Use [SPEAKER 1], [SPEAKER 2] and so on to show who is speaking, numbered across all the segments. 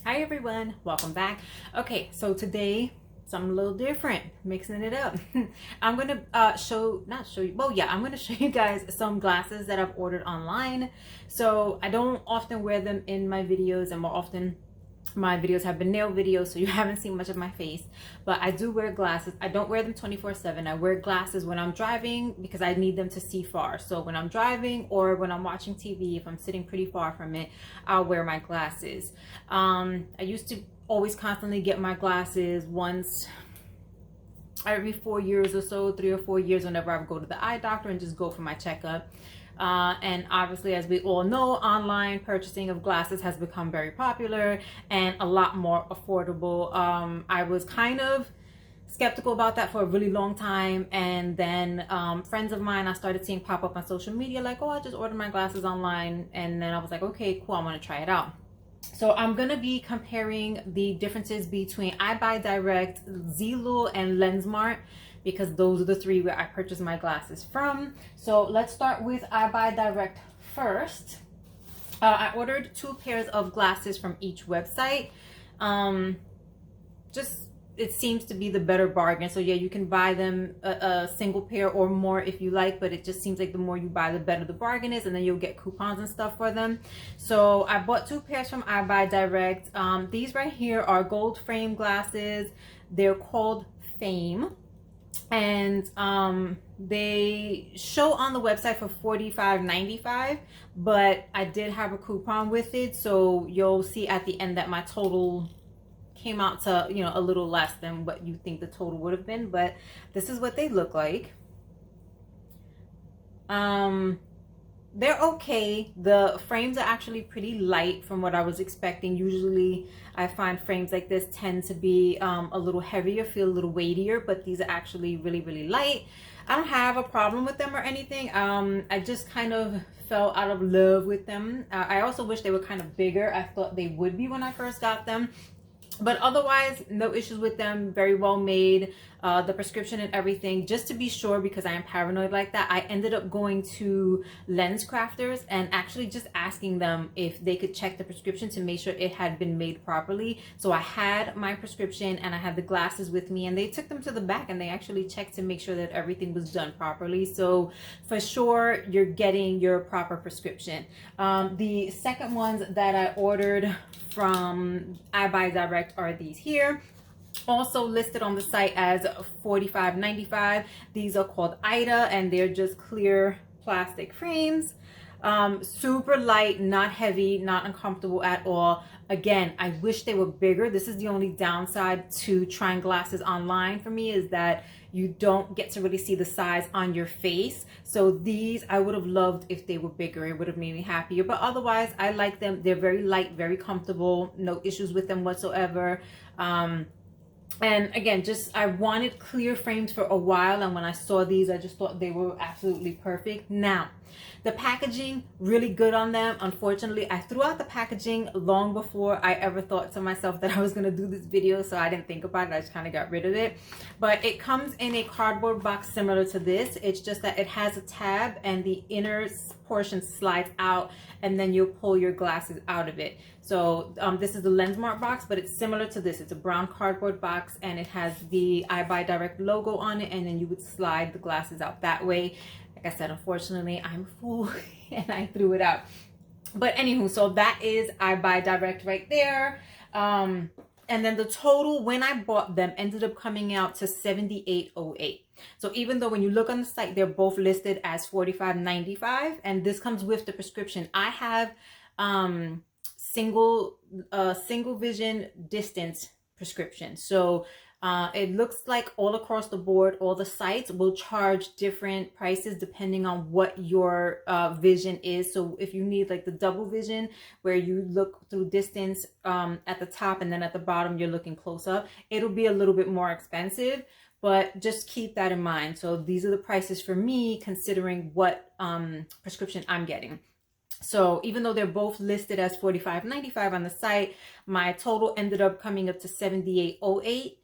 [SPEAKER 1] Hi everyone, welcome back. Okay, so today something a little different, mixing it up. I'm gonna I'm gonna show you guys some glasses that I've ordered online. So I don't often wear them in my videos, and more often my videos have been nail videos, so you haven't seen much of my face. But I do wear glasses. I don't wear them 24/7. I wear glasses when I'm driving because I need them to see far. So when I'm driving or when I'm watching TV, if I'm sitting pretty far from it, I'll wear my glasses. I used to always constantly get my glasses once every 4 years or so, 3 or 4 years, whenever I would go to the eye doctor and just go for my checkup. And obviously, as we all know, online purchasing of glasses has become very popular and a lot more affordable. I was kind of skeptical about that for a really long time, and then friends of mine I started seeing pop up on social media like, oh, I just ordered my glasses online, and then I was like, okay, cool, I want to try it out. So I'm going to be comparing the differences between Eyebuydirect, Zeelool, and Lensmart, because those are the three where I purchased my glasses from. So let's start with Eyebuydirect first. I ordered 2 pairs of glasses from each website. It seems to be the better bargain. So yeah, you can buy them a single pair or more if you like, but it just seems like the more you buy, the better the bargain is, and then you'll get coupons and stuff for them. So I bought 2 pairs from Eyebuydirect. These right here are gold frame glasses. They're called Fame, and they show on the website for $45.95, but I did have a coupon with it, so you'll see at the end that my total came out to, you know, a little less than what you think the total would have been. But this is what they look like. They're okay. The frames are actually pretty light from what I was expecting. Usually I find frames like this tend to be a little heavier, feel a little weightier, but these are actually really light. I don't have a problem with them or anything. I just kind of fell out of love with them. I also wish they were kind of bigger. I thought they would be when I first got them. But otherwise, no issues with them. Very well made. The prescription and everything. Just to be sure, because I am paranoid like that, I ended up going to Lens Crafters and actually just asking them if they could check the prescription to make sure it had been made properly. So I had my prescription and I had the glasses with me, and they took them to the back and they actually checked to make sure that everything was done properly. So for sure, you're getting your proper prescription. The second ones that I ordered from Eyebuydirect are these here, also listed on the site as $45.95. These are called Ida, and they're just clear plastic frames. Super light, not heavy, not uncomfortable at all. Again, I wish they were bigger. This is the only downside to trying glasses online for me, is that you don't get to really see the size on your face. So these I would have loved if they were bigger. It would have made me happier. But otherwise, I like them. They're very light, very comfortable. No issues with them whatsoever. And again, just I wanted clear frames for a while, and when I saw these, I just thought they were absolutely perfect. Now, the packaging, really good on them. Unfortunately, I threw out the packaging long before I ever thought to myself that I was going to do this video, so I didn't think about it. I just kind of got rid of it. But it comes in a cardboard box similar to this. It's just that it has a tab and the inner portion slides out, and then you'll pull your glasses out of it. So this is the Lensmart box, but it's similar to this. It's a brown cardboard box, and it has the Eyebuydirect logo on it, and then you would slide the glasses out that way. Like I said, unfortunately, I'm a fool and I threw it out. But anywho, so that is Eyebuydirect right there. And then the total when I bought them ended up coming out to $78.08. So even though when you look on the site, they're both listed as $45.95, and this comes with the prescription. I have single vision distance prescription. So it looks like all across the board, all the sites will charge different prices depending on what your vision is. So if you need like the double vision, where you look through distance at the top, and then at the bottom you're looking close up, it'll be a little bit more expensive. But just keep that in mind. So these are the prices for me, considering what prescription I'm getting. So even though they're both listed as $45.95 on the site, my total ended up coming up to $78.08.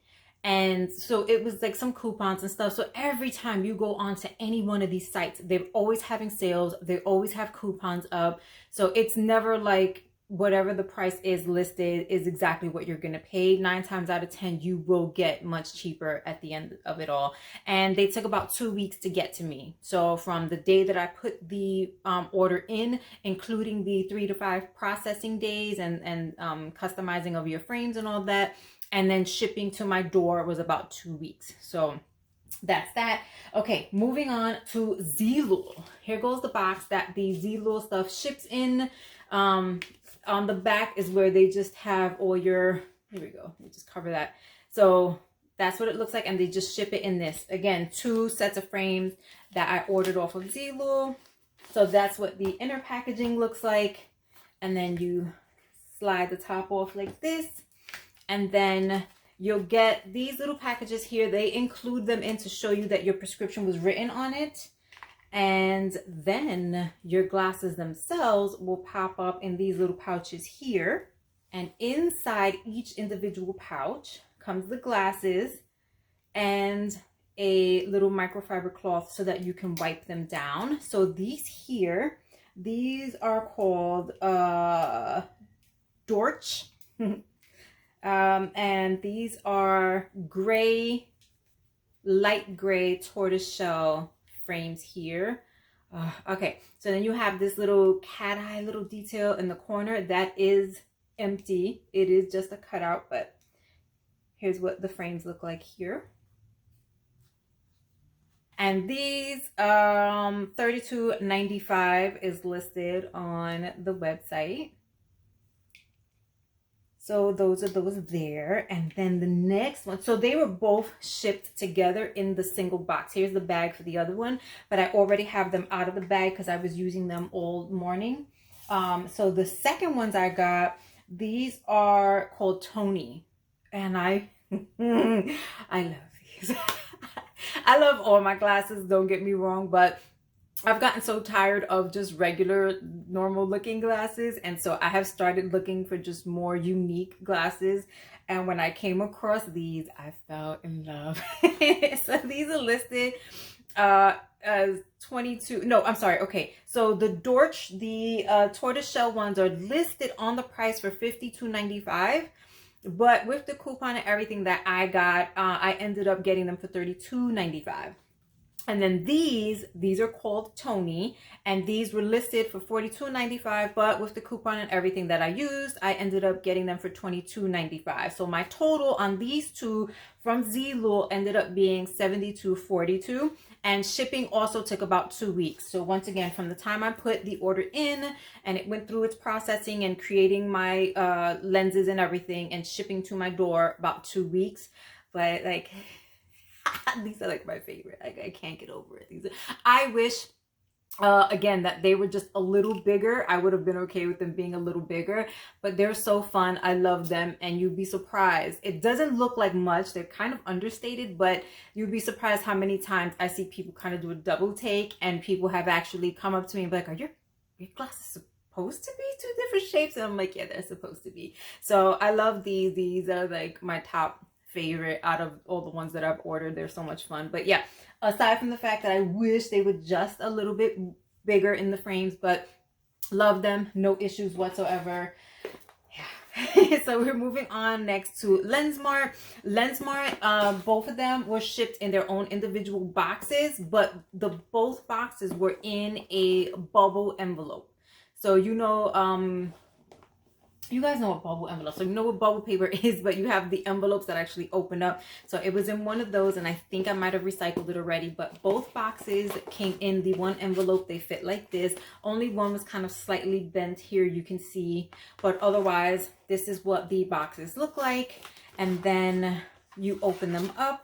[SPEAKER 1] And so it was like some coupons and stuff. So every time you go onto any one of these sites, they're always having sales. They always have coupons up. So it's never like whatever the price is listed is exactly what you're going to pay. 9 times out of 10, you will get much cheaper at the end of it all. And they took about 2 weeks to get to me. So from the day that I put the order in, including the 3 to 5 processing days and customizing of your frames and all that, and then shipping to my door was about 2 weeks. So that's that. Okay, moving on to Zeelool. Here goes the box that the Zeelool stuff ships in. On the back is where they just have all your, here we go, let me just cover that. So that's what it looks like, and they just ship it in this. Again, 2 sets of frames that I ordered off of Zeelool. So that's what the inner packaging looks like. And then you slide the top off like this. And then you'll get these little packages here. They include them in to show you that your prescription was written on it. And then your glasses themselves will pop up in these little pouches here. And inside each individual pouch comes the glasses and a little microfiber cloth so that you can wipe them down. So these here, these are called Dorch. And these are gray, light gray tortoiseshell frames here. Okay, so then you have this little cat eye little detail in the corner that is empty. It is just a cutout, but here's what the frames look like here. And these $32.95 is listed on the website. So those are those there. And then the next one, so they were both shipped together in the single box. Here's the bag for the other one, but I already have them out of the bag because I was using them all morning. So the second ones I got, these are called Tony, and I love these. I love all my glasses, don't get me wrong, but I've gotten so tired of just regular, normal looking glasses. And so I have started looking for just more unique glasses. And when I came across these, I fell in love. So these are listed as 22. No, I'm sorry. Okay. So the Dorch, the tortoiseshell ones are listed on the price for $52.95. But with the coupon and everything that I got, I ended up getting them for $32.95. And then these are called Tony, and these were listed for $42.95, but with the coupon and everything that I used, I ended up getting them for $22.95. So my total on these two from Zeelool ended up being $72.42, and shipping also took about 2 weeks. So once again, from the time I put the order in and it went through its processing and creating my lenses and everything and shipping to my door, about 2 weeks. But like, these are like my favorite. Like, I can't get over it. These I wish again that they were just a little bigger. I would have been okay with them being a little bigger, but they're so fun. I love them, and you'd be surprised. It doesn't look like much. They're kind of understated, but you'd be surprised how many times I see people kind of do a double take, and people have actually come up to me and be like, are your glasses supposed to be 2 different shapes? And I'm like, yeah, they're supposed to be. So I love these. These are like my top favorite out of all the ones that I've ordered. They're so much fun. But yeah, aside from the fact that I wish they were just a little bit bigger in the frames, but love them, no issues whatsoever. Yeah. So we're moving on next to Lensmart. Lensmart, both of them were shipped in their own individual boxes, but both boxes were in a bubble envelope. So you know, you guys know what bubble envelopes, so you know what bubble paper is, but you have the envelopes that actually open up. So it was in one of those, and I think I might have recycled it already, but both boxes came in the one envelope. They fit like this. Only one was kind of slightly bent here, you can see, but otherwise this is what the boxes look like. And then you open them up,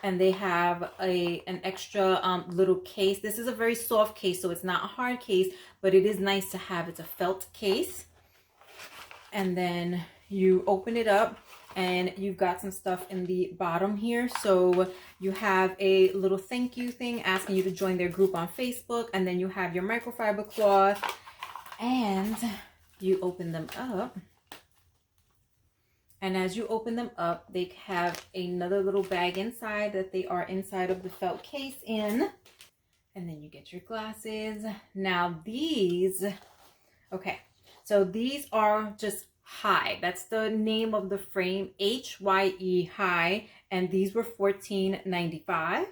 [SPEAKER 1] and they have an extra little case. This is a very soft case, so it's not a hard case, but it is nice to have. It's a felt case. And then you open it up, and you've got some stuff in the bottom here. So you have a little thank you thing asking you to join their group on Facebook. And then you have your microfiber cloth, and you open them up. And as you open them up, they have another little bag inside that they are inside of the felt case in. And then you get your glasses. Now these, okay. So these are just High. That's the name of the frame, HYE High, and these were $14.95.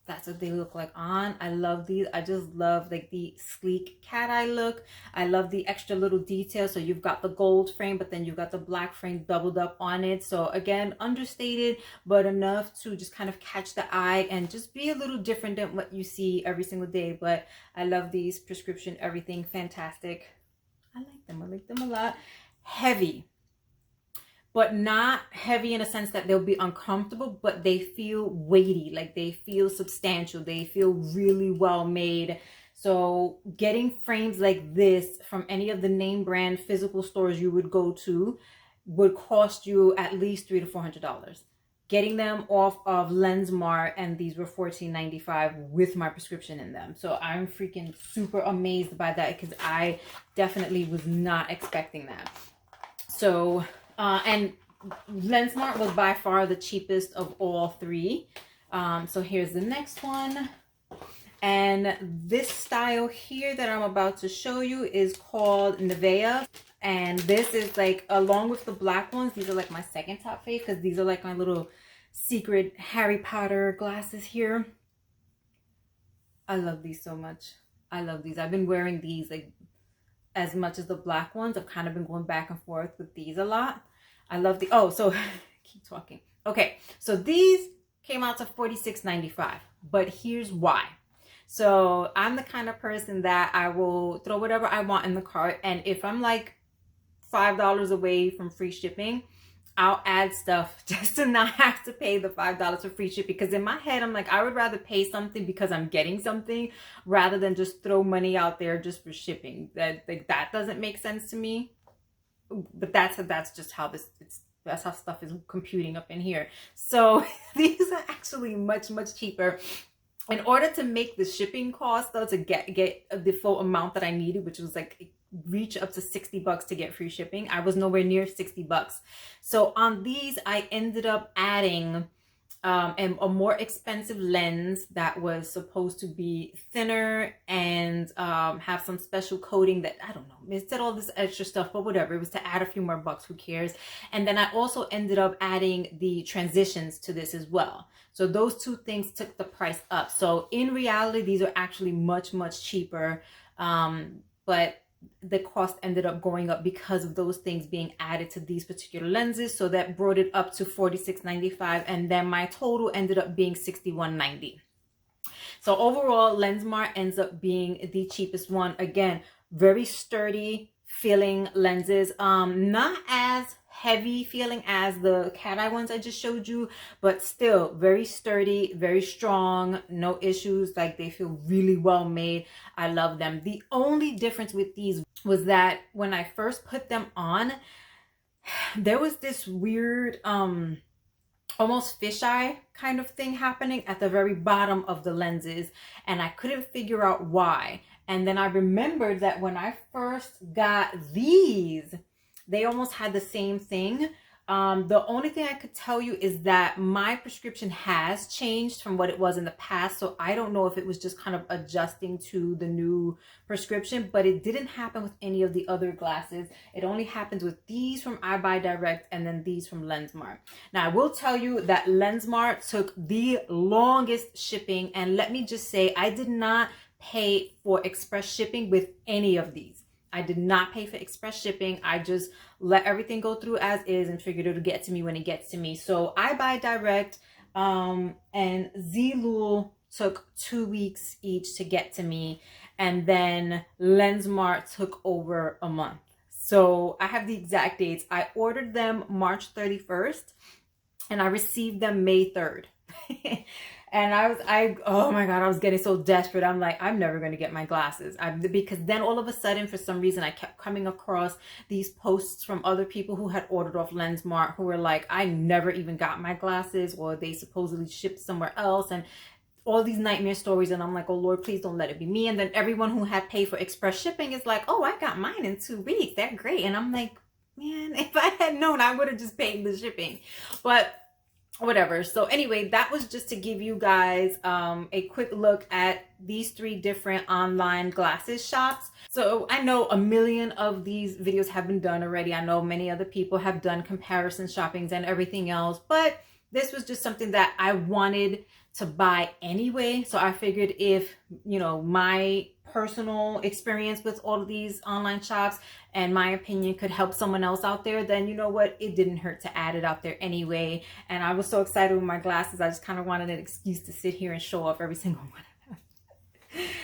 [SPEAKER 1] That's what they look like on. I love these. I just love like the sleek cat eye look. I love the extra little detail. So you've got the gold frame, but then you've got the black frame doubled up on it. So again, understated, but enough to just kind of catch the eye and just be a little different than what you see every single day. But I love these prescription everything. Fantastic. I like them. I like them a lot. Heavy, but not heavy in a sense that they'll be uncomfortable, but they feel weighty, like they feel substantial. They feel really well made. So getting frames like this from any of the name brand physical stores you would go to would cost you at least $300 to $400. Getting them off of Lensmart, and these were $14.95 with my prescription in them. So I'm freaking super amazed by that because I definitely was not expecting that. So and Lensmart was by far the cheapest of all three. So here's the next one. And this style here that I'm about to show you is called Nevea. And this is like, along with the black ones, these are like my second top fave because these are like my little secret Harry Potter glasses here. I love these so much. I love these. I've been wearing these like as much as the black ones. I've kind of been going back and forth with these a lot. I love the, oh, so keep talking. Okay, so these came out to $46.95, but here's why. So I'm the kind of person that I will throw whatever I want in the cart, and if I'm like $5 away from free shipping, I'll add stuff just to not have to pay the $5 for free shipping. Because in my head, I'm like, I would rather pay something because I'm getting something rather than just throw money out there just for shipping. That like that doesn't make sense to me. But that's just how that's how stuff is computing up in here. So these are actually much cheaper. In order to make the shipping cost though, to get the full amount that I needed, which was like reach up to $60 to get free shipping, I was nowhere near $60. So on these, I ended up adding a more expensive lens that was supposed to be thinner and have some special coating that, I don't know, it said all this extra stuff, but whatever, it was to add a few more bucks, who cares. And then I also ended up adding the transitions to this as well. So those two things took the price up. So in reality, these are actually much cheaper, but the cost ended up going up because of those things being added to these particular lenses. So that brought it up to $46.95, and then my total ended up being $61.90. So overall, Lensmart ends up being the cheapest one. Again, very sturdy feeling lenses, not as heavy feeling as the cat eye ones I just showed you, but still very sturdy, very strong, no issues. Like they feel really well made. I love them. The only difference with these was that when I first put them on, there was this weird almost fisheye kind of thing happening at the very bottom of the lenses, and I couldn't figure out why. And then I remembered that when I first got these, they almost had the same thing. The only thing I could tell you is that my prescription has changed from what it was in the past. So I don't know if it was just kind of adjusting to the new prescription, but it didn't happen with any of the other glasses. It only happens with these from Eyebuydirect and then these from Lensmart. Now, I will tell you that Lensmart took the longest shipping. And let me just say, I did not pay for express shipping with any of these. I did not pay for express shipping. I just let everything go through as is and figured it'll get to me when it gets to me. So Eyebuydirect and Zeelool took 2 weeks each to get to me. And then Lensmart took over a month. So I have the exact dates. I ordered them March 31st and I received them May 3rd. And oh my God, I was getting so desperate. I'm like, I'm never going to get my glasses. Because then all of a sudden, for some reason, I kept coming across these posts from other people who had ordered off Lensmart who were like, I never even got my glasses, or they supposedly shipped somewhere else, and all these nightmare stories. And I'm like, oh Lord, please don't let it be me. And then everyone who had paid for express shipping is like, oh, I got mine in 2 weeks. They're great. And I'm like, man, if I had known, I would have just paid the shipping. But whatever. So anyway, that was just to give you guys a quick look at these 3 different online glasses shops. So I know a million of these videos have been done already. I know many other people have done comparison shoppings and everything else, but this was just something that I wanted to buy anyway. So I figured if, you know, my personal experience with all of these online shops and my opinion could help someone else out there, then you know what, it didn't hurt to add it out there anyway. And I was so excited with my glasses, I just kind of wanted an excuse to sit here and show off every single one.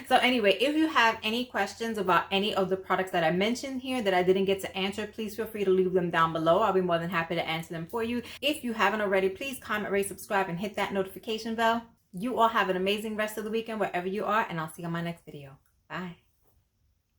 [SPEAKER 1] So anyway, if you have any questions about any of the products that I mentioned here that I didn't get to answer, please feel free to leave them down below. I'll be more than happy to answer them for you. If you haven't already, please comment, rate, subscribe, and hit that notification bell. You all have an amazing rest of the weekend wherever you are, and I'll see you on my next video. Bye.